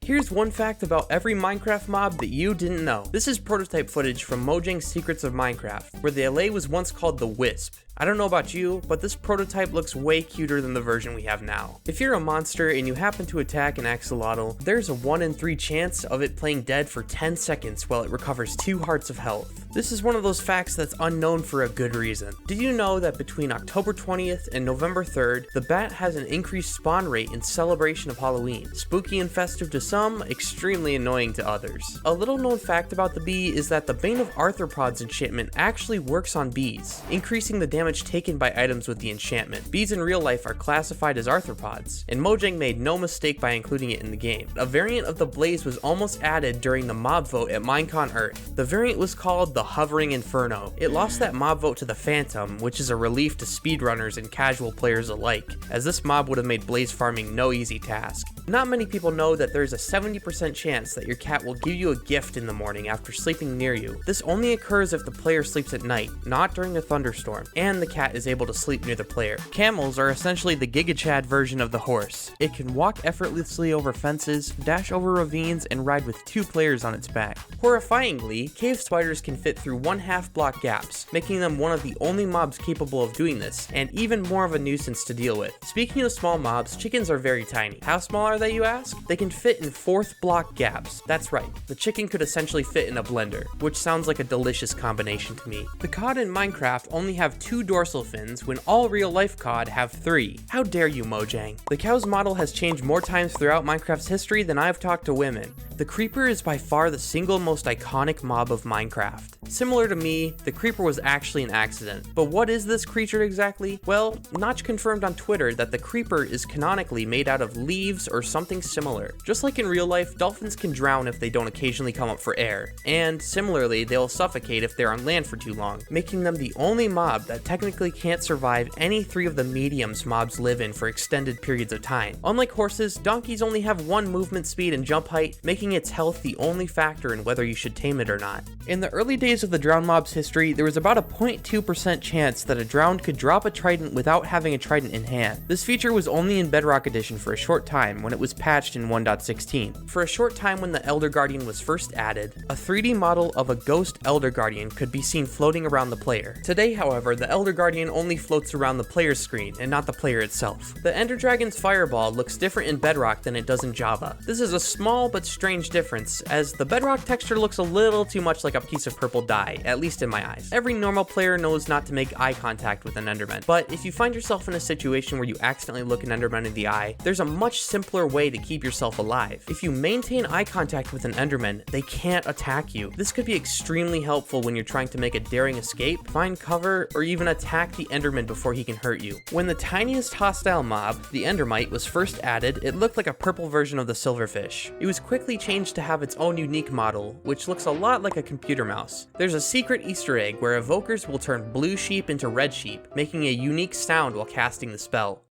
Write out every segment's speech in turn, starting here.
Here's one fact about every Minecraft mob that you didn't know. This is prototype footage from Mojang's Secrets of Minecraft, where the LA was once called the Wisp. I don't know about you, but this prototype looks way cuter than the version we have now. If you're a monster and you happen to attack an axolotl, there's a 1 in 3 chance of it playing dead for 10 seconds while it recovers 2 hearts of health. This is one of those facts that's unknown for a good reason. Did you know that between October 20th and November 3rd, the bat has an increased spawn rate in celebration of Halloween? Spooky and festive to some, extremely annoying to others. A little known fact about the bee is that the Bane of Arthropods enchantment actually works on bees, increasing the damage taken by items with the enchantment. Bees in real life are classified as arthropods, and Mojang made no mistake by including it in the game. A variant of the blaze was almost added during the mob vote at Minecon Earth. The variant was called the Hovering Inferno. It lost that mob vote to the Phantom, which is a relief to speedrunners and casual players alike, as this mob would have made blaze farming no easy task. Not many people know that there's a 70% chance that your cat will give you a gift in the morning after sleeping near you. This only occurs if the player sleeps at night, not during a thunderstorm, and the cat is able to sleep near the player. Camels are essentially the Giga Chad version of the horse. It can walk effortlessly over fences, dash over ravines, and ride with 2 players on its back. Horrifyingly, cave spiders can fit through 1/2 block gaps, making them one of the only mobs capable of doing this, and even more of a nuisance to deal with. Speaking of small mobs, chickens are very tiny. How small are they, you ask? They can fit in 4th block gaps. That's right, the chicken could essentially fit in a blender, which sounds like a delicious combination to me. The cod in Minecraft only have 2 dorsal fins when all real life cod have 3. How dare you, Mojang? The cow's model has changed more times throughout Minecraft's history than I've talked to women. The creeper is by far the single most iconic mob of Minecraft. Similar to me, the creeper was actually an accident. But what is this creature exactly? Well, Notch confirmed on Twitter that the creeper is canonically made out of leaves or something similar. Just like in real life, dolphins can drown if they don't occasionally come up for air. And similarly, they'll suffocate if they're on land for too long, making them the only mob that technically can't survive any 3 of the mediums mobs live in for extended periods of time. Unlike horses, donkeys only have 1 movement speed and jump height, making its health the only factor in whether you should tame it or not. In the early days of the drowned mob's history, there was about a 0.2% chance that a drowned could drop a trident without having a trident in hand. This feature was only in Bedrock Edition for a short time when it was patched in 1.16. For a short time when the Elder Guardian was first added, a 3D model of a ghost Elder Guardian could be seen floating around the player. Today, however, the Elder Guardian only floats around the player's screen and not the player itself. The Ender Dragon's fireball looks different in Bedrock than it does in Java. This is a small but strange difference, as the Bedrock texture looks a little too much like a piece of purple dye, at least in my eyes. Every normal player knows not to make eye contact with an Enderman, but if you find yourself in a situation where you accidentally look an Enderman in the eye, there's a much simpler way to keep yourself alive. If you maintain eye contact with an Enderman, they can't attack you. This could be extremely helpful when you're trying to make a daring escape, find cover, or even attack the Enderman before he can hurt you. When the tiniest hostile mob, the Endermite, was first added, it looked like a purple version of the silverfish. It was quickly changed to have its own unique model, which looks a lot like a computer mouse. There's a secret Easter egg where evokers will turn blue sheep into red sheep, making a unique sound while casting the spell.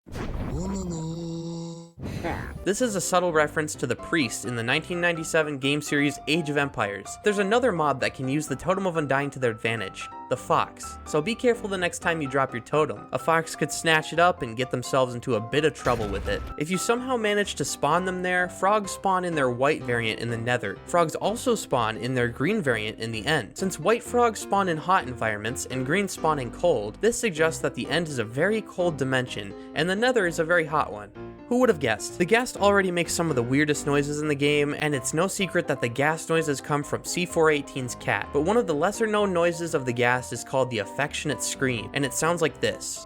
This is a subtle reference to the priest in the 1997 game series Age of Empires. There's another mob that can use the Totem of Undying to their advantage, the fox. So be careful the next time you drop your totem. A fox could snatch it up and get themselves into a bit of trouble with it. If you somehow manage to spawn them there, frogs spawn in their white variant in the Nether. Frogs also spawn in their green variant in the End. Since white frogs spawn in hot environments and green spawn in cold, this suggests that the End is a very cold dimension and the Nether is a very hot one. Who would have guessed? The ghast already makes some of the weirdest noises in the game, and it's no secret that the ghast noises come from C418's cat. But one of the lesser known noises of the ghast is called the affectionate scream, and it sounds like this.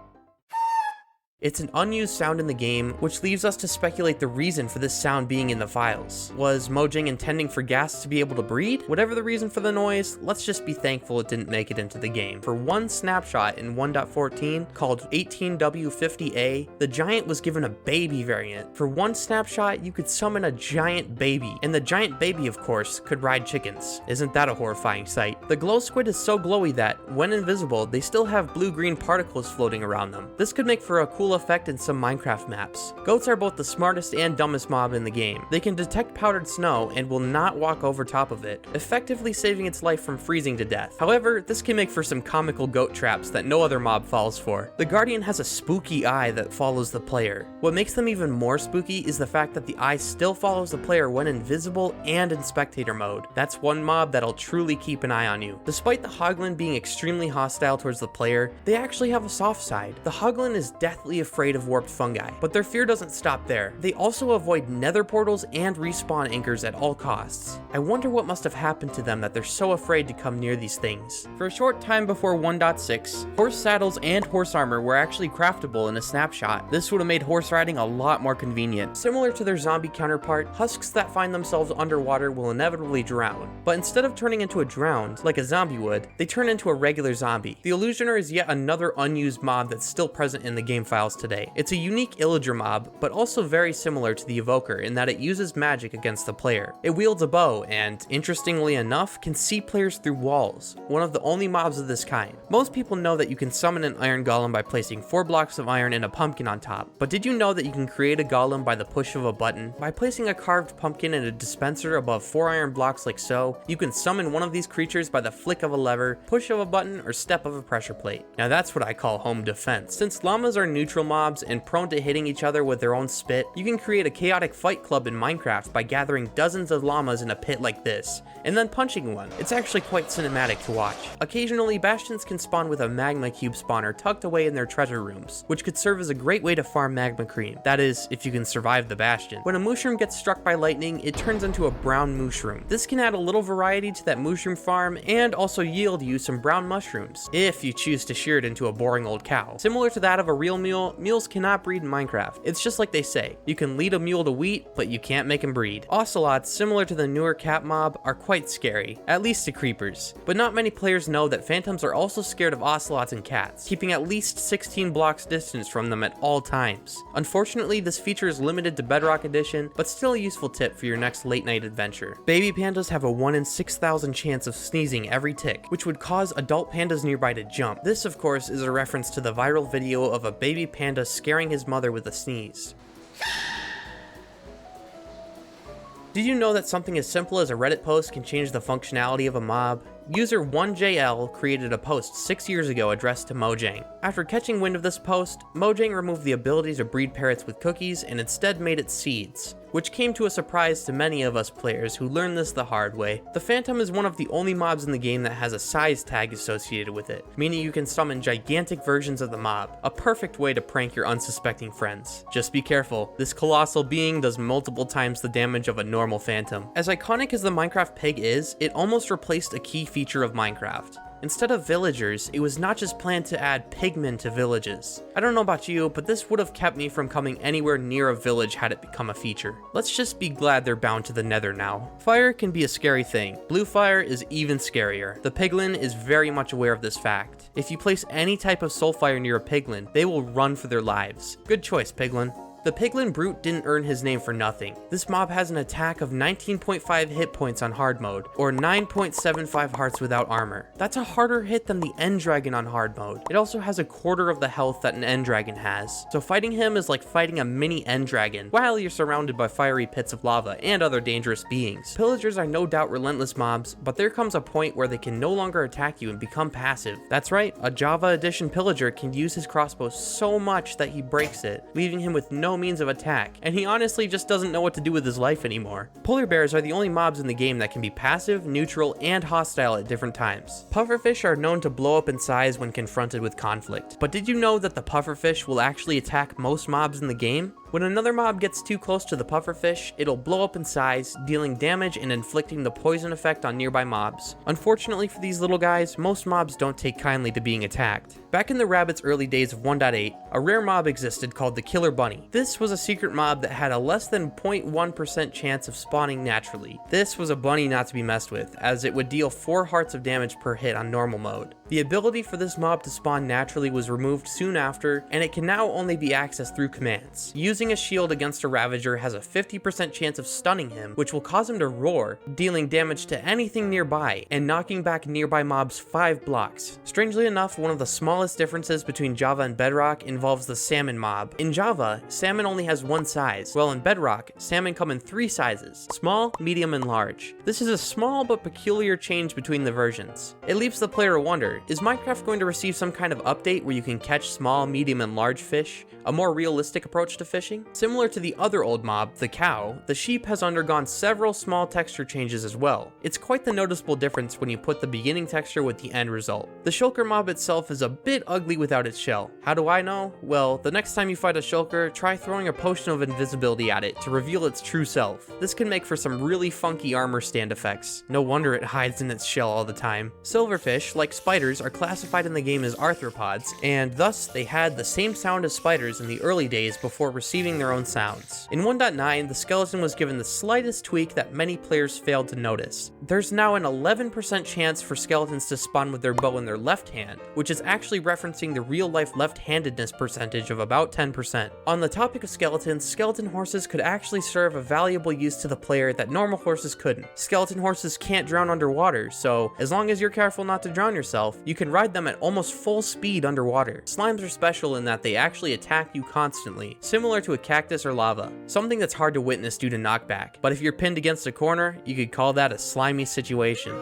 It's an unused sound in the game, which leaves us to speculate the reason for this sound being in the files. Was Mojang intending for ghasts to be able to breed? Whatever the reason for the noise, let's just be thankful it didn't make it into the game. For one snapshot in 1.14, called 18W50A, the giant was given a baby variant. For one snapshot, you could summon a giant baby, and the giant baby, of course, could ride chickens. Isn't that a horrifying sight? The glow squid is so glowy that, when invisible, they still have blue-green particles floating around them. This could make for a cool little effect in some Minecraft maps. Goats are both the smartest and dumbest mob in the game. They can detect powdered snow and will not walk over top of it, effectively saving its life from freezing to death. However, this can make for some comical goat traps that no other mob falls for. The Guardian has a spooky eye that follows the player. What makes them even more spooky is the fact that the eye still follows the player when invisible and in spectator mode. That's one mob that'll truly keep an eye on you. Despite the Hoglin being extremely hostile towards the player, they actually have a soft side. The Hoglin is deathly afraid of warped fungi, but their fear doesn't stop there. They also avoid nether portals and respawn anchors at all costs. I wonder what must have happened to them that they're so afraid to come near these things. For a short time before 1.6, horse saddles and horse armor were actually craftable in a snapshot. This would have made horse riding a lot more convenient. Similar to their zombie counterpart, husks that find themselves underwater will inevitably drown, but instead of turning into a drowned, like a zombie would, they turn into a regular zombie. The Illusioner is yet another unused mob that's still present in the game files today. It's a unique Illager mob, but also very similar to the Evoker in that it uses magic against the player. It wields a bow and, interestingly enough, can see players through walls, one of the only mobs of this kind. Most people know that you can summon an iron golem by placing 4 blocks of iron and a pumpkin on top, but did you know that you can create a golem by the push of a button? By placing a carved pumpkin in a dispenser above 4 iron blocks like so, you can summon one of these creatures by the flick of a lever, push of a button, or step of a pressure plate. Now that's what I call home defense. Since llamas are neutral mobs and prone to hitting each other with their own spit, you can create a chaotic fight club in Minecraft by gathering dozens of llamas in a pit like this, and then punching one. It's actually quite cinematic to watch. Occasionally, bastions can spawn with a magma cube spawner tucked away in their treasure rooms, which could serve as a great way to farm magma cream. That is, if you can survive the bastion. When a mushroom gets struck by lightning, it turns into a brown mushroom. This can add a little variety to that mushroom farm and also yield you some brown mushrooms, if you choose to shear it into a boring old cow. Similar to that of a real mule, mules cannot breed in Minecraft. It's just like they say, you can lead a mule to wheat, but you can't make him breed. Ocelots, similar to the newer cat mob, are quite scary, at least to creepers. But not many players know that phantoms are also scared of ocelots and cats, keeping at least 16 blocks distance from them at all times. Unfortunately, this feature is limited to Bedrock Edition, but still a useful tip for your next late night adventure. Baby pandas have a 1 in 6,000 chance of sneezing every tick, which would cause adult pandas nearby to jump. This, of course, is a reference to the viral video of a baby panda scaring his mother with a sneeze. Did you know that something as simple as a Reddit post can change the functionality of a mob? User 1JL created a post 6 years ago addressed to Mojang. After catching wind of this post, Mojang removed the ability to breed parrots with cookies and instead made it seeds, which came to a surprise to many of us players who learned this the hard way. The Phantom is one of the only mobs in the game that has a size tag associated with it, meaning you can summon gigantic versions of the mob, a perfect way to prank your unsuspecting friends. Just be careful, this colossal being does multiple times the damage of a normal Phantom. As iconic as the Minecraft pig is, it almost replaced a key feature of Minecraft. Instead of villagers, it was not just planned to add pigmen to villages. I don't know about you, but this would have kept me from coming anywhere near a village had it become a feature. Let's just be glad they're bound to the nether now. Fire can be a scary thing. Blue fire is even scarier. The piglin is very much aware of this fact. If you place any type of soul fire near a piglin, they will run for their lives. Good choice, piglin. The Piglin Brute didn't earn his name for nothing. This mob has an attack of 19.5 hit points on hard mode, or 9.75 hearts without armor. That's a harder hit than the End Dragon on hard mode. It also has a quarter of the health that an End Dragon has, so fighting him is like fighting a mini End Dragon, while you're surrounded by fiery pits of lava and other dangerous beings. Pillagers are no doubt relentless mobs, but there comes a point where they can no longer attack you and become passive. That's right, a Java Edition Pillager can use his crossbow so much that he breaks it, leaving him with no means of attack, and he honestly just doesn't know what to do with his life anymore. Polar bears are the only mobs in the game that can be passive, neutral, and hostile at different times. Pufferfish are known to blow up in size when confronted with conflict, but did you know that the pufferfish will actually attack most mobs in the game? When another mob gets too close to the pufferfish, it'll blow up in size, dealing damage and inflicting the poison effect on nearby mobs. Unfortunately for these little guys, most mobs don't take kindly to being attacked. Back in the rabbit's early days of 1.8, a rare mob existed called the Killer Bunny. This was a secret mob that had a less than 0.1% chance of spawning naturally. This was a bunny not to be messed with, as it would deal 4 hearts of damage per hit on normal mode. The ability for this mob to spawn naturally was removed soon after, and it can now only be accessed through commands. Users using a shield against a Ravager has a 50% chance of stunning him, which will cause him to roar, dealing damage to anything nearby, and knocking back nearby mobs 5 blocks. Strangely enough, one of the smallest differences between Java and Bedrock involves the Salmon mob. In Java, Salmon only has one size, while in Bedrock, Salmon come in 3 sizes: small, medium, and large. This is a small but peculiar change between the versions. It leaves the player to wonder, is Minecraft going to receive some kind of update where you can catch small, medium, and large fish? A more realistic approach to fishing? Similar to the other old mob, the cow, the sheep has undergone several small texture changes as well. It's quite the noticeable difference when you put the beginning texture with the end result. The shulker mob itself is a bit ugly without its shell. How do I know? Well, the next time you fight a shulker, try throwing a potion of invisibility at it to reveal its true self. This can make for some really funky armor stand effects. No wonder it hides in its shell all the time. Silverfish, like spiders, are classified in the game as arthropods, and thus they had the same sound as spiders in the early days before receiving their own sounds. In 1.9, the skeleton was given the slightest tweak that many players failed to notice. There's now an 11% chance for skeletons to spawn with their bow in their left hand, which is actually referencing the real-life left-handedness percentage of about 10%. On the topic of skeletons, skeleton horses could actually serve a valuable use to the player that normal horses couldn't. Skeleton horses can't drown underwater, so as long as you're careful not to drown yourself, you can ride them at almost full speed underwater. Slimes are special in that they actually attack you constantly, similar to a cactus or lava, something that's hard to witness due to knockback, but if you're pinned against a corner, you could call that a slimy situation.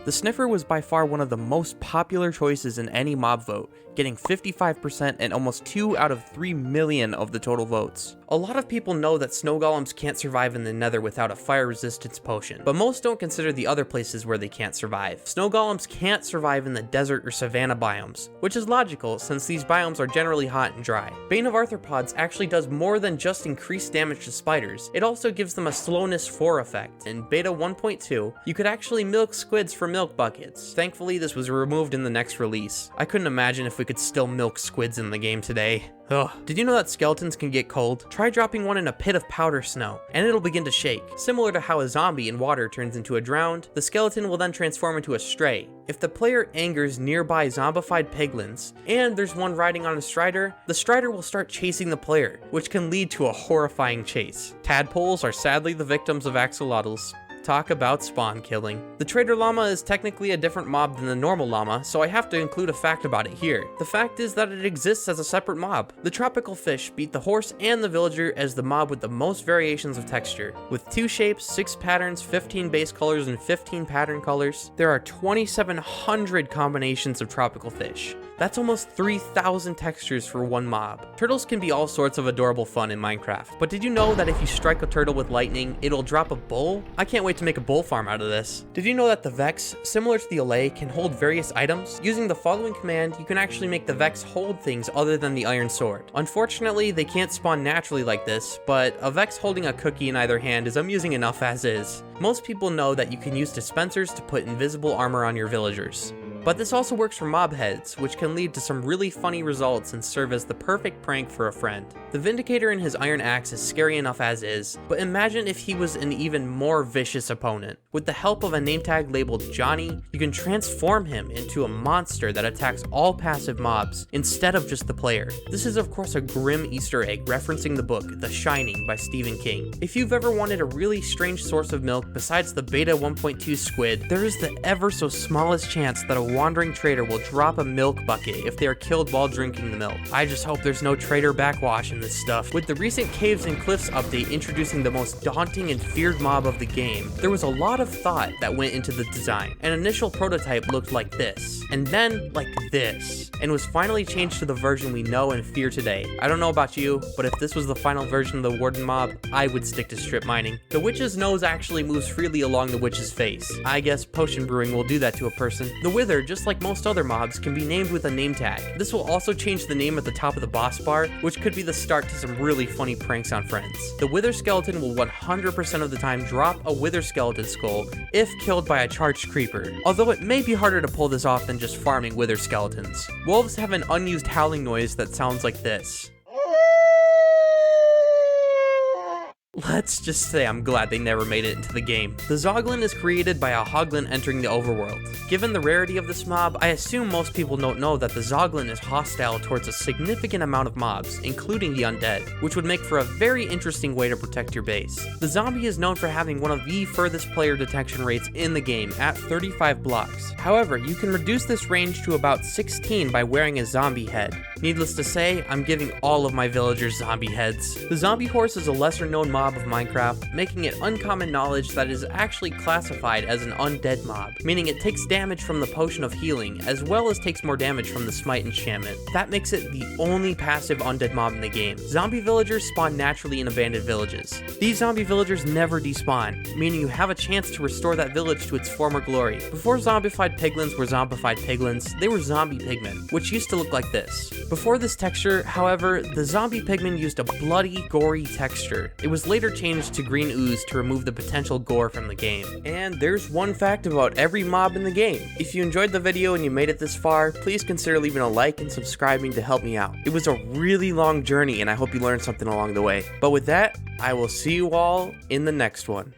The Sniffer was by far one of the most popular choices in any mob vote, getting 55% and almost 2 out of 3 million of the total votes. A lot of people know that snow golems can't survive in the Nether without a fire resistance potion, but most don't consider the other places where they can't survive. Snow golems can't survive in the desert or savanna biomes, which is logical since these biomes are generally hot and dry. Bane of Arthropods actually does more than just increase damage to spiders, it also gives them a slowness 4 effect. In beta 1.2, you could actually milk squids for milk buckets. Thankfully, this was removed in the next release. I couldn't imagine if we could still milk squids in the game today. Ugh. Did you know that skeletons can get cold? Try dropping one in a pit of powder snow, and it'll begin to shake. Similar to how a zombie in water turns into a drowned, the skeleton will then transform into a stray. If the player angers nearby zombified piglins, and there's one riding on a strider, the strider will start chasing the player, which can lead to a horrifying chase. Tadpoles are sadly the victims of axolotls. Talk about spawn killing. The trader llama is technically a different mob than the normal llama, so I have to include a fact about it here. The fact is that it exists as a separate mob. The tropical fish beat the horse and the villager as the mob with the most variations of texture. With 2 shapes, 6 patterns, 15 base colors, and 15 pattern colors, there are 2,700 combinations of tropical fish. That's almost 3,000 textures for one mob. Turtles can be all sorts of adorable fun in Minecraft, but did you know that if you strike a turtle with lightning, it'll drop a bull? I can't wait to make a bull farm out of this. Did you know that the Vex, similar to the Allay, can hold various items? Using the following command, you can actually make the Vex hold things other than the iron sword. Unfortunately, they can't spawn naturally like this, but a Vex holding a cookie in either hand is amusing enough as is. Most people know that you can use dispensers to put invisible armor on your villagers. But this also works for mob heads, which can lead to some really funny results and serve as the perfect prank for a friend. The Vindicator and his iron axe is scary enough as is, but imagine if he was an even more vicious opponent. With the help of a name tag labeled Johnny, you can transform him into a monster that attacks all passive mobs, instead of just the player. This is of course a grim Easter egg referencing the book The Shining by Stephen King. If you've ever wanted a really strange source of milk besides the beta 1.2 squid, there is the ever so smallest chance that a wandering trader will drop a milk bucket if they are killed while drinking the milk. I just hope there's no trader backwash in this stuff. With the recent Caves and Cliffs update introducing the most daunting and feared mob of the game, there was a lot of thought that went into the design. An initial prototype looked like this, and then like this, and was finally changed to the version we know and fear today. I don't know about you, but if this was the final version of the Warden mob, I would stick to strip mining. The witch's nose actually moves freely along the witch's face. I guess potion brewing will do that to a person. The Wither, just like most other mobs, can be named with a name tag. This will also change the name at the top of the boss bar, which could be the start to some really funny pranks on friends. The Wither skeleton will 100% of the time drop a Wither skeleton skull if killed by a charged creeper, although it may be harder to pull this off than just farming Wither skeletons. Wolves have an unused howling noise that sounds like this. let's just say I'm glad they never made it into the game. The Zoglin is created by a Hoglin entering the overworld. Given the rarity of this mob, I assume most people don't know that the Zoglin is hostile towards a significant amount of mobs, including the Undead, which would make for a very interesting way to protect your base. The zombie is known for having one of the furthest player detection rates in the game at 35 blocks. However, you can reduce this range to about 16 by wearing a zombie head. Needless to say, I'm giving all of my villagers zombie heads. The zombie horse is a lesser known mob of Minecraft, making it uncommon knowledge that it is actually classified as an undead mob, meaning it takes damage from the potion of healing, as well as takes more damage from the smite enchantment. That makes it the only passive undead mob in the game. Zombie villagers spawn naturally in abandoned villages. These zombie villagers never despawn, meaning you have a chance to restore that village to its former glory. Before zombified piglins were zombified piglins, they were zombie pigmen, which used to look like this. Before this texture, however, the zombie pigmen used a bloody, gory texture. It was later changed to green ooze to remove the potential gore from the game. And there's one fact about every mob in the game. If you enjoyed the video and you made it this far, please consider leaving a like and subscribing to help me out. It was a really long journey and I hope you learned something along the way. But with that, I will see you all in the next one.